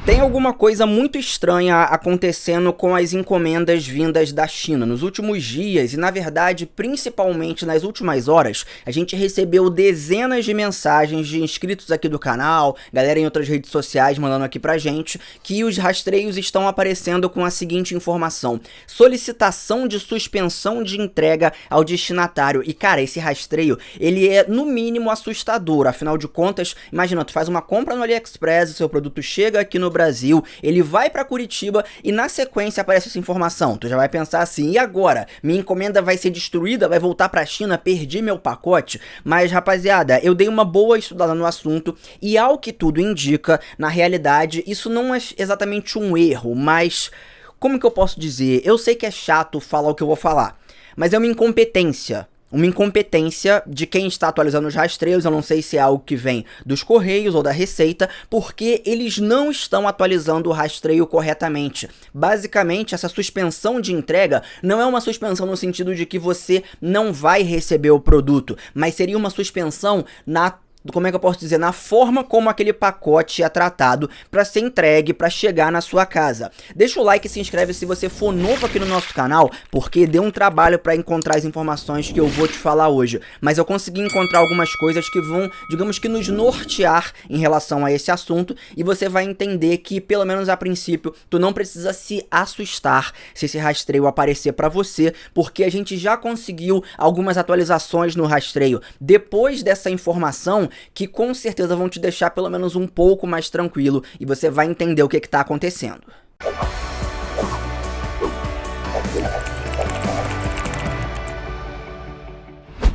Tem alguma coisa muito estranha acontecendo com as encomendas vindas da China. Nos últimos dias e, na verdade, principalmente nas últimas horas, a gente recebeu dezenas de mensagens de inscritos aqui do canal, galera em outras redes sociais mandando aqui pra gente, que os rastreios estão aparecendo com a seguinte informação: solicitação de suspensão de entrega ao destinatário. E, cara, esse rastreio, ele é no mínimo assustador. Afinal de contas, imagina, tu faz uma compra no AliExpress, o seu produto chega aqui no Brasil, ele vai pra Curitiba e na sequência aparece essa informação. Tu já vai pensar assim: e agora? Minha encomenda vai ser destruída? Vai voltar pra China? Perdi meu pacote? Mas, rapaziada, eu dei uma boa estudada no assunto e, ao que tudo indica, na realidade, isso não é exatamente um erro, mas como que eu posso dizer? Eu sei que é chato falar o que eu vou falar, mas é uma incompetência. Uma incompetência de quem está atualizando os rastreios. Eu não sei se é algo que vem dos Correios ou da Receita, porque eles não estão atualizando o rastreio corretamente. Basicamente, essa suspensão de entrega não é uma suspensão no sentido de que você não vai receber o produto, mas seria uma suspensão como é que eu posso dizer? Na forma como aquele pacote é tratado para ser entregue, para chegar na sua casa. Deixa o like e se inscreve se você for novo aqui no nosso canal, porque deu um trabalho para encontrar as informações que eu vou te falar hoje. Mas eu consegui encontrar algumas coisas que vão, digamos que, nos nortear em relação a esse assunto, e você vai entender que, pelo menos a princípio, tu não precisa se assustar se esse rastreio aparecer para você, porque a gente já conseguiu algumas atualizações no rastreio depois dessa informação, que com certeza vão te deixar pelo menos um pouco mais tranquilo e você vai entender o que está acontecendo.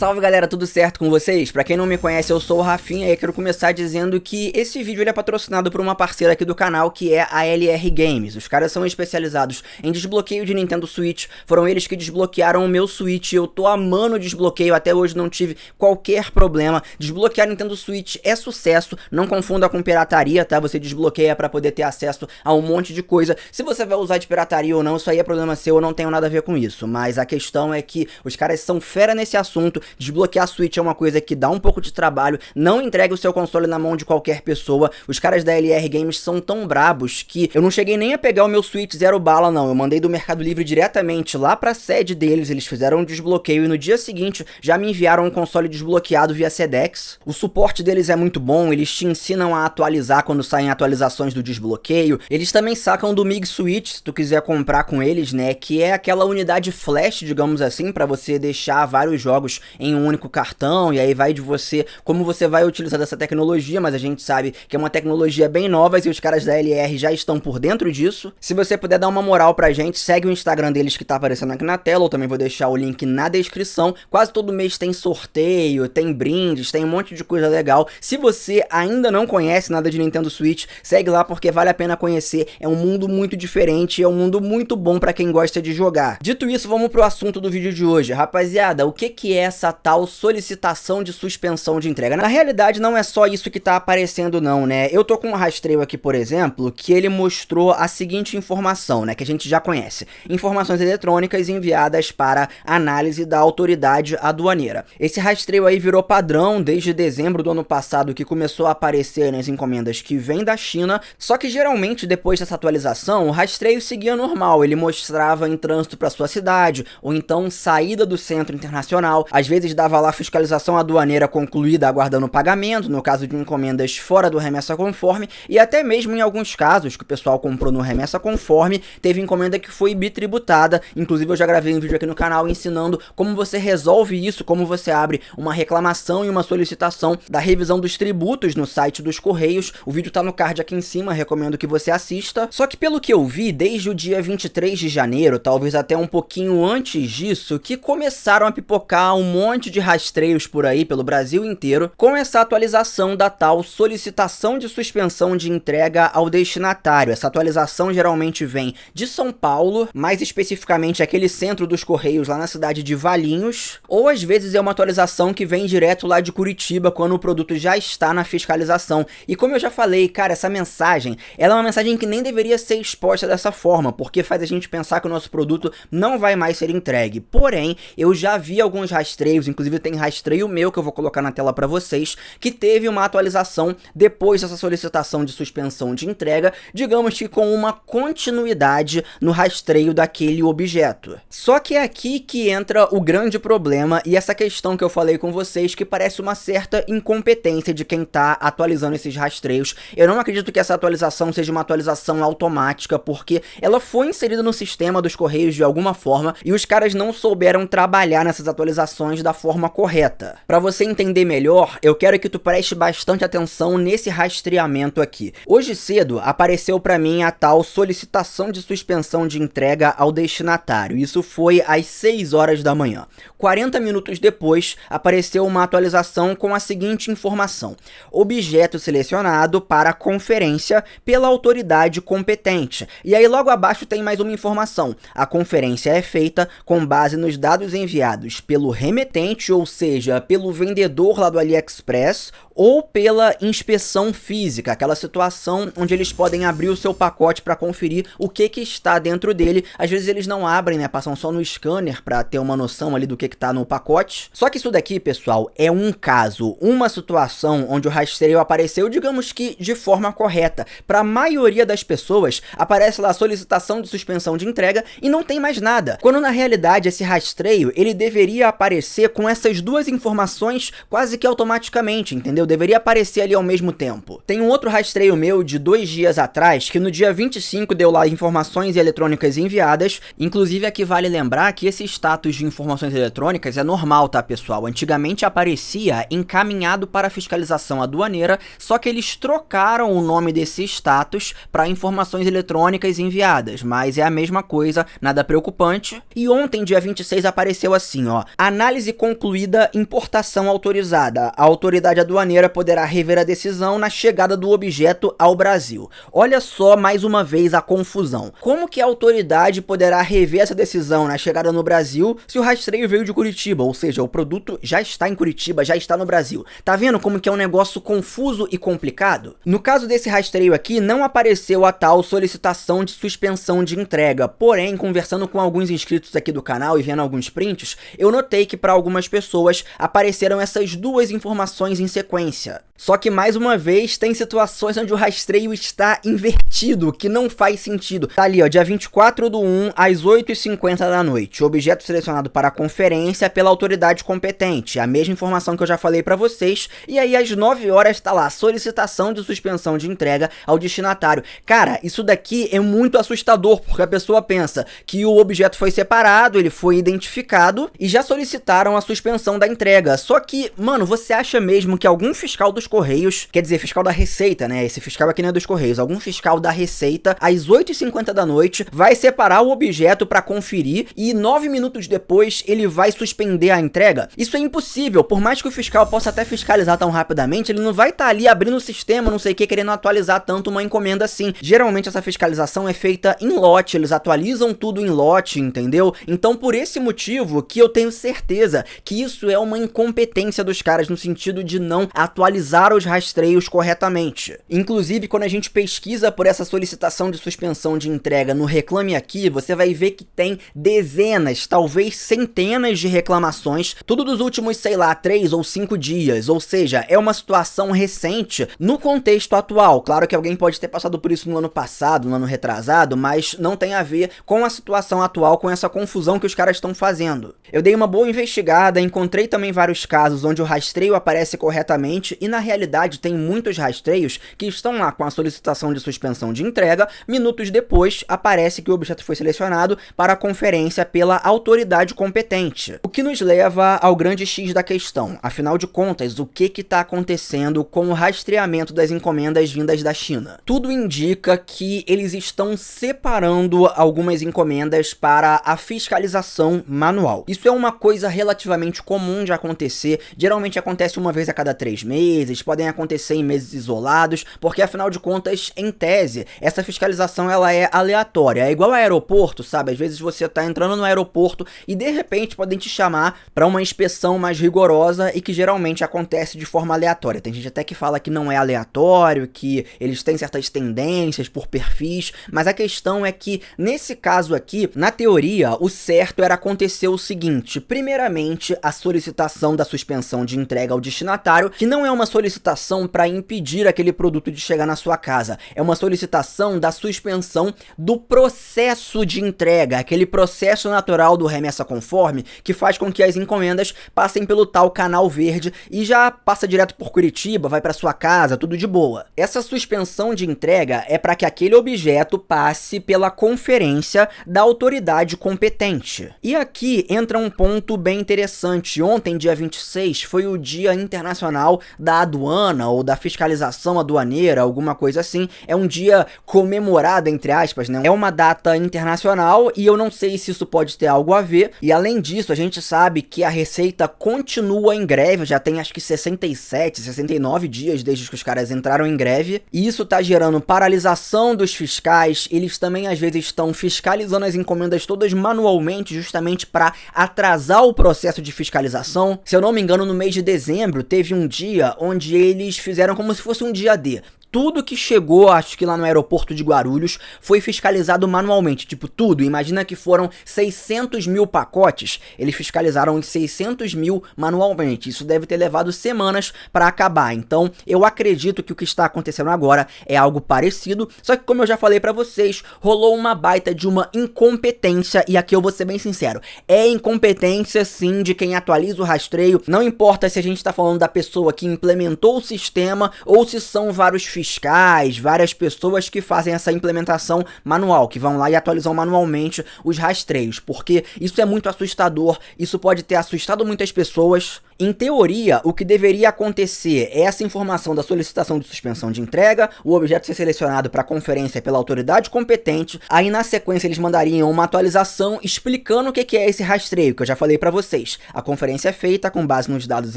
Salve galera, tudo certo com vocês? Pra quem não me conhece, eu sou o Rafinha e quero começar dizendo que esse vídeo ele é patrocinado por uma parceira aqui do canal, que é a LR Games. Os caras são especializados em desbloqueio de Nintendo Switch, foram eles que desbloquearam o meu Switch, eu tô amando o desbloqueio, até hoje não tive qualquer problema. Desbloquear Nintendo Switch é sucesso, não confunda com pirataria, tá? Você desbloqueia pra poder ter acesso a um monte de coisa. Se você vai usar de pirataria ou não, isso aí é problema seu, eu não tenho nada a ver com isso. Mas a questão é que os caras são fera nesse assunto. Desbloquear a Switch é uma coisa que dá um pouco de trabalho, não entregue o seu console na mão de qualquer pessoa. Os caras da LR Games são tão brabos que eu não cheguei nem a pegar o meu Switch 0 bala não, eu mandei do Mercado Livre diretamente lá pra sede deles, eles fizeram um desbloqueio e no dia seguinte já me enviaram um console desbloqueado via Sedex. O suporte deles é muito bom, eles te ensinam a atualizar quando saem atualizações do desbloqueio, eles também sacam do Mig Switch, se tu quiser comprar com eles, né, que é aquela unidade flash, digamos assim, pra você deixar vários jogos em um único cartão, e aí vai de você como você vai utilizar dessa tecnologia, mas a gente sabe que é uma tecnologia bem nova e os caras da LR já estão por dentro disso. Se você puder dar uma moral pra gente, segue o Instagram deles que tá aparecendo aqui na tela, eu também vou deixar o link na descrição. Quase todo mês tem sorteio, tem brindes, tem um monte de coisa legal. Se você ainda não conhece nada de Nintendo Switch, segue lá porque vale a pena conhecer, é um mundo muito diferente, é um mundo muito bom pra quem gosta de jogar. Dito isso, vamos pro assunto do vídeo de hoje. Rapaziada, o que é essa tal solicitação de suspensão de entrega? Na realidade não é só isso que tá aparecendo não, né? Eu tô com um rastreio aqui, por exemplo, que ele mostrou a seguinte informação, né, que a gente já conhece: informações eletrônicas enviadas para análise da autoridade aduaneira. Esse rastreio aí virou padrão desde dezembro do ano passado, que começou a aparecer nas encomendas que vêm da China, só que geralmente depois dessa atualização o rastreio seguia normal, ele mostrava em trânsito para sua cidade, ou então saída do centro internacional, às vezes dava lá fiscalização aduaneira concluída aguardando pagamento, no caso de encomendas fora do remessa conforme, e até mesmo em alguns casos que o pessoal comprou no remessa conforme, teve encomenda que foi bitributada. Inclusive eu já gravei um vídeo aqui no canal ensinando como você resolve isso, como você abre uma reclamação e uma solicitação da revisão dos tributos no site dos Correios. O vídeo tá no card aqui em cima, recomendo que você assista. Só que pelo que eu vi, desde o dia 23 de janeiro, talvez até um pouquinho antes disso, que começaram a pipocar um monte de rastreios por aí pelo Brasil inteiro com essa atualização da tal solicitação de suspensão de entrega ao destinatário. Essa atualização geralmente vem de São Paulo, mais especificamente aquele centro dos Correios lá na cidade de Valinhos, ou às vezes é uma atualização que vem direto lá de Curitiba quando o produto já está na fiscalização. E como eu já falei, cara, essa mensagem, ela é uma mensagem que nem deveria ser exposta dessa forma, porque faz a gente pensar que o nosso produto não vai mais ser entregue. Porém, eu já vi alguns rastreios rastreios, inclusive tem rastreio meu que eu vou colocar na tela para vocês, que teve uma atualização depois dessa solicitação de suspensão de entrega, digamos que com uma continuidade no rastreio daquele objeto. Só que é aqui que entra o grande problema e essa questão que eu falei com vocês, que parece uma certa incompetência de quem tá atualizando esses rastreios. Eu não acredito que essa atualização seja uma atualização automática, porque ela foi inserida no sistema dos Correios de alguma forma e os caras não souberam trabalhar nessas atualizações da forma correta. Para você entender melhor, eu quero que tu preste bastante atenção nesse rastreamento aqui. Hoje cedo apareceu para mim a tal solicitação de suspensão de entrega ao destinatário. Isso foi às 6 horas da manhã. 40 minutos depois apareceu uma atualização com a seguinte informação: objeto selecionado para conferência pela autoridade competente. E aí logo abaixo tem mais uma informação: a conferência é feita com base nos dados enviados pelo remetente, ou seja, pelo vendedor lá do AliExpress, ou pela inspeção física, aquela situação onde eles podem abrir o seu pacote para conferir o que está dentro dele. Às vezes eles não abrem, né, passam só no scanner para ter uma noção ali do que tá no pacote. Só que isso daqui, pessoal, é um caso, uma situação onde o rastreio apareceu, digamos que de forma correta. Para a maioria das pessoas, aparece lá a solicitação de suspensão de entrega e não tem mais nada. Quando na realidade esse rastreio, ele deveria aparecer com essas duas informações quase que automaticamente, entendeu? Deveria aparecer ali ao mesmo tempo. Tem um outro rastreio meu de 2 dias atrás, que no dia 25 deu lá informações eletrônicas enviadas. Inclusive aqui vale lembrar que esse status de informações eletrônicas é normal, tá, pessoal? Antigamente aparecia encaminhado para fiscalização aduaneira, só que eles trocaram o nome desse status para informações eletrônicas enviadas, mas é a mesma coisa, nada preocupante. E ontem, dia 26, apareceu assim, ó: análise concluída, importação autorizada. A autoridade aduaneira poderá rever a decisão na chegada do objeto ao Brasil. Olha só mais uma vez a confusão. Como que a autoridade poderá rever essa decisão na chegada no Brasil se o rastreio veio de Curitiba? Ou seja, o produto já está em Curitiba, já está no Brasil. Tá vendo como que é um negócio confuso e complicado? No caso desse rastreio aqui, não apareceu a tal solicitação de suspensão de entrega. Porém, conversando com alguns inscritos aqui do canal e vendo alguns prints, eu notei que para algumas pessoas apareceram essas duas informações em sequência. Só que mais uma vez tem situações onde o rastreio está invertido, que não faz sentido. Tá ali, ó, dia 24/1 às 8h50 da noite. Objeto selecionado para a conferência pela autoridade competente. A mesma informação que eu já falei pra vocês. E aí às 9 horas tá lá, solicitação de suspensão de entrega ao destinatário. Cara, isso daqui é muito assustador, porque a pessoa pensa que o objeto foi separado, ele foi identificado e já solicitaram a suspensão da entrega. Só que, mano, você acha mesmo que algum fiscal dos Correios, quer dizer, fiscal da Receita, né? Esse fiscal aqui não é dos Correios, algum fiscal da Receita, às 8h50 da noite, vai separar o objeto pra conferir e 9 minutos depois ele vai suspender a entrega? Isso é impossível. Por mais que o fiscal possa até fiscalizar tão rapidamente, ele não vai estar ali abrindo o sistema, não sei o que, querendo atualizar tanto uma encomenda assim. Geralmente essa fiscalização é feita em lote, eles atualizam tudo em lote, entendeu? Então por esse motivo que eu tenho certeza que isso é uma incompetência dos caras, no sentido de não atualizar os rastreios corretamente. Inclusive, quando a gente pesquisa por essa solicitação de suspensão de entrega no Reclame Aqui, você vai ver que tem dezenas, talvez centenas de reclamações, tudo dos últimos, sei lá, 3 ou 5 dias, ou seja, é uma situação recente no contexto atual. Claro que alguém pode ter passado por isso no ano passado, no ano retrasado, mas não tem a ver com a situação atual, com essa confusão que os caras estão fazendo. Eu dei uma boa investigada, encontrei também vários casos onde o rastreio aparece corretamente e na realidade tem muitos rastreios que estão lá com a solicitação de suspensão de entrega, minutos depois aparece que o objeto foi selecionado para a conferência pela autoridade competente. O que nos leva ao grande X da questão. Afinal de contas, o que está acontecendo com o rastreamento das encomendas vindas da China? Tudo indica que eles estão separando algumas encomendas para a fiscalização manual. Isso é uma coisa relativamente comum de acontecer, geralmente acontece uma vez a cada 3 meses, meses, podem acontecer em meses isolados, porque afinal de contas, em tese, essa fiscalização ela é aleatória, é igual ao aeroporto, sabe? Às vezes você tá entrando no aeroporto e de repente podem te chamar para uma inspeção mais rigorosa e que geralmente acontece de forma aleatória. Tem gente até que fala que não é aleatório, que eles têm certas tendências por perfis, mas a questão é que nesse caso aqui, na teoria, o certo era acontecer o seguinte: primeiramente, a solicitação da suspensão de entrega ao destinatário, que não é uma solicitação para impedir aquele produto de chegar na sua casa, é uma solicitação da suspensão do processo de entrega, aquele processo natural do remessa conforme, que faz com que as encomendas passem pelo tal canal verde e já passa direto por Curitiba, vai para sua casa, tudo de boa. Essa suspensão de entrega é para que aquele objeto passe pela conferência da autoridade competente. E aqui entra um ponto bem interessante. Ontem, dia 26, foi o Dia Internacional da Aduana ou da Fiscalização Aduaneira, alguma coisa assim. É um dia comemorado, entre aspas, né? É uma data internacional e eu não sei se isso pode ter algo a ver. E além disso, a gente sabe que a Receita continua em greve, já tem acho que 67, 69 dias desde que os caras entraram em greve. E isso tá gerando paralisação dos fiscais. Eles também às vezes estão fiscalizando as encomendas todas manualmente, justamente para atrasar o processo de fiscalização. Se eu não me engano, no mês de dezembro teve um dia onde eles fizeram como se fosse um dia D. Tudo que chegou, acho que lá no aeroporto de Guarulhos, foi fiscalizado manualmente, tipo tudo. Imagina que foram 600 mil pacotes, eles fiscalizaram os 600 mil manualmente. Isso deve ter levado semanas para acabar. Então, eu acredito que o que está acontecendo agora é algo parecido, só que como eu já falei para vocês, rolou uma baita de uma incompetência, e aqui eu vou ser bem sincero, é incompetência sim de quem atualiza o rastreio, não importa se a gente tá falando da pessoa que implementou o sistema ou se são vários fiscais, várias pessoas que fazem essa implementação manual, que vão lá e atualizam manualmente os rastreios, porque isso é muito assustador, isso pode ter assustado muitas pessoas. Em teoria, o que deveria acontecer é essa informação da solicitação de suspensão de entrega, o objeto ser selecionado para conferência pela autoridade competente, aí na sequência eles mandariam uma atualização explicando o que é esse rastreio, que eu já falei para vocês. A conferência é feita com base nos dados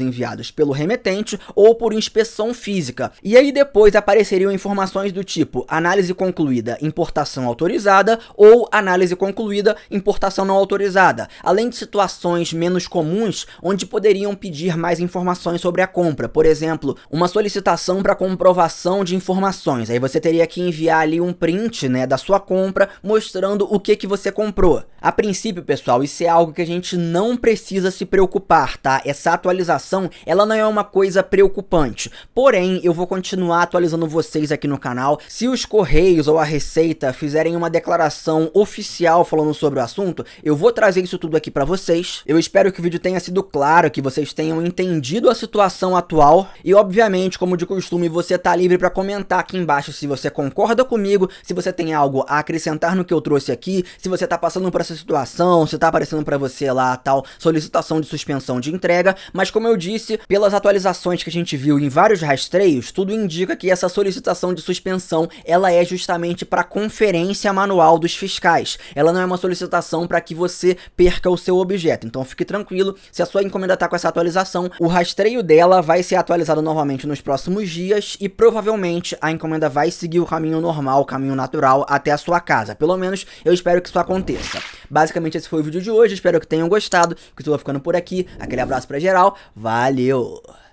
enviados pelo remetente ou por inspeção física. E aí depois apareceriam informações do tipo análise concluída, importação autorizada ou análise concluída, importação não autorizada, além de situações menos comuns onde poderiam pedir mais informações sobre a compra. Por exemplo, uma solicitação para comprovação de informações. Aí você teria que enviar ali um print, né, da sua compra mostrando o que você comprou. A princípio, pessoal, isso é algo que a gente não precisa se preocupar, tá? Essa atualização, ela não é uma coisa preocupante. Porém, eu vou continuar atualizando vocês aqui no canal. Se os Correios ou a Receita fizerem uma declaração oficial falando sobre o assunto, eu vou trazer isso tudo aqui para vocês. Eu espero que o vídeo tenha sido claro, que vocês tenham entendido a situação atual e, obviamente, como de costume, você tá livre para comentar aqui embaixo se você concorda comigo, se você tem algo a acrescentar no que eu trouxe aqui, se você tá passando por essa situação, se tá aparecendo para você lá a tal solicitação de suspensão de entrega. Mas como eu disse, pelas atualizações que a gente viu em vários rastreios, tudo indica que essa solicitação de suspensão, ela é justamente para conferência manual dos fiscais. Ela não é uma solicitação para que você perca o seu objeto. Então fique tranquilo, se a sua encomenda tá com essa atualização, o rastreio dela vai ser atualizado novamente nos próximos dias e provavelmente a encomenda vai seguir o caminho normal, o caminho natural até a sua casa. Pelo menos eu espero que isso aconteça. Basicamente esse foi o vídeo de hoje, espero que tenham gostado, que eu tô ficando por aqui. Aquele abraço pra geral, valeu!